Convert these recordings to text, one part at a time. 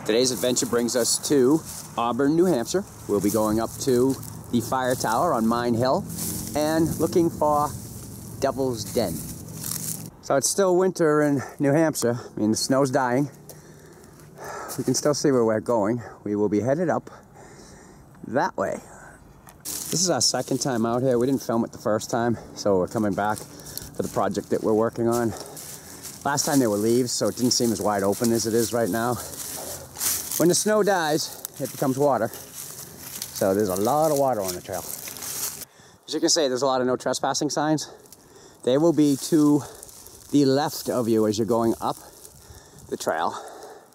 Today's adventure brings us to Auburn, New Hampshire. We'll be going up to the fire tower on Mine Hill and looking for Devil's Den. So it's still winter in New Hampshire. I mean, the snow's dying. We can still see where we're going. We will be headed up that way. This is our second time out here. We didn't film it the first time, so we're coming back for the project that we're working on. Last time there were leaves, so it didn't seem as wide open as it is right now. When the snow dies, it becomes water. So there's a lot of water on the trail. As you can see, there's a lot of no trespassing signs. They will be to the left of you as you're going up the trail,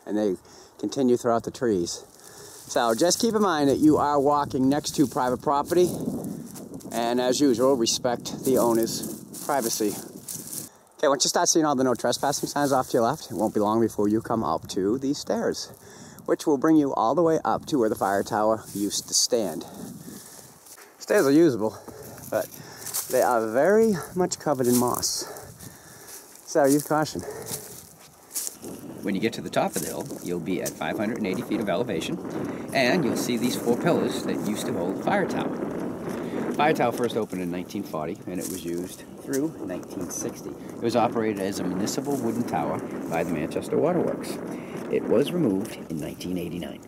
and they continue throughout the trees. So just keep in mind that you are walking next to private property, and as usual, respect the owner's privacy. Okay, once you start seeing all the no trespassing signs off to your left, it won't be long before you come up to these stairs, which will bring you all the way up to where the fire tower used to stand. Stairs are usable, but they are very much covered in moss. So use caution. When you get to the top of the hill, you'll be at 580 feet of elevation, and you'll see these 4 pillars that used to hold the fire tower. The fire tower first opened in 1940, and it was used through 1960. It was operated as a municipal wooden tower by the Manchester Waterworks. It was removed in 1989.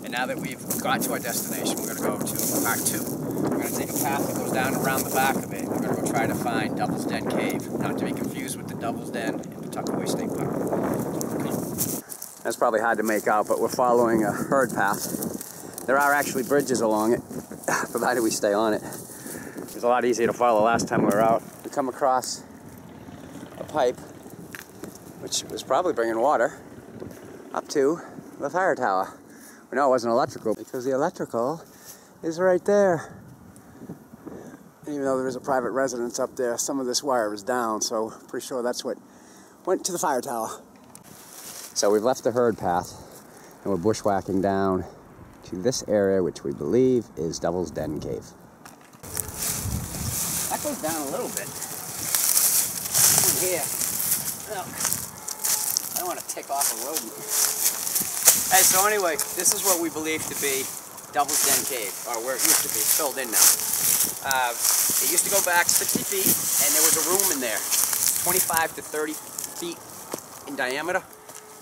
And now that we've got to our destination, we're going to go to part 2. We're going to take a path that goes down around the back of it. We're going to go try to find Devil's Den Cave, not to be confused with the Devil's Den in Pawtuckaway State Park. Come on. That's probably hard to make out, but we're following a herd path. There are actually bridges along it, provided we stay on it. It was a lot easier to follow last time we were out. We come across a pipe, which was probably bringing water up to the fire tower. We know it wasn't electrical because the electrical is right there. Even though there is a private residence up there, some of this wire is down, so pretty sure that's what went to the fire tower. So we've left the herd path and we're bushwhacking down to this area, which we believe is Devil's Den Cave. That goes down a little bit. In here. Oh, I don't want to tick off a rodent. Hey, so anyway, this is what we believe to be Devil's Den Cave, or where it used to be. It's filled in now. It used to go back 60 feet, and there was a room in there, 25 to 30 feet in diameter,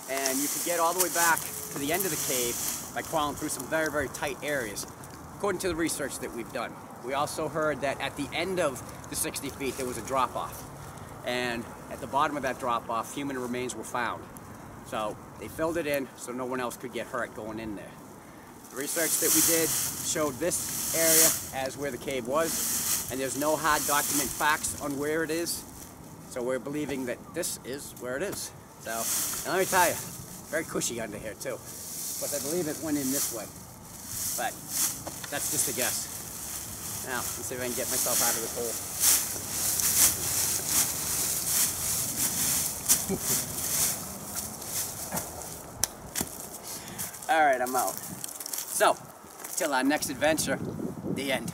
and you could get all the way back to the end of the cave by crawling through some very, very tight areas, according to the research that we've done. We also heard that at the end of the 60 feet, there was a drop-off, and at the bottom of that drop-off, human remains were found. So they filled it in so no one else could get hurt going in there. The research that we did showed this area as where the cave was, and there's no hard document facts on where it is. So we're believing that this is where it is. So, and let me tell you, very cushy under here too. But I believe it went in this way. But that's just a guess. Now, let's see if I can get myself out of this hole. All right, I'm out. So, till our next adventure, the end.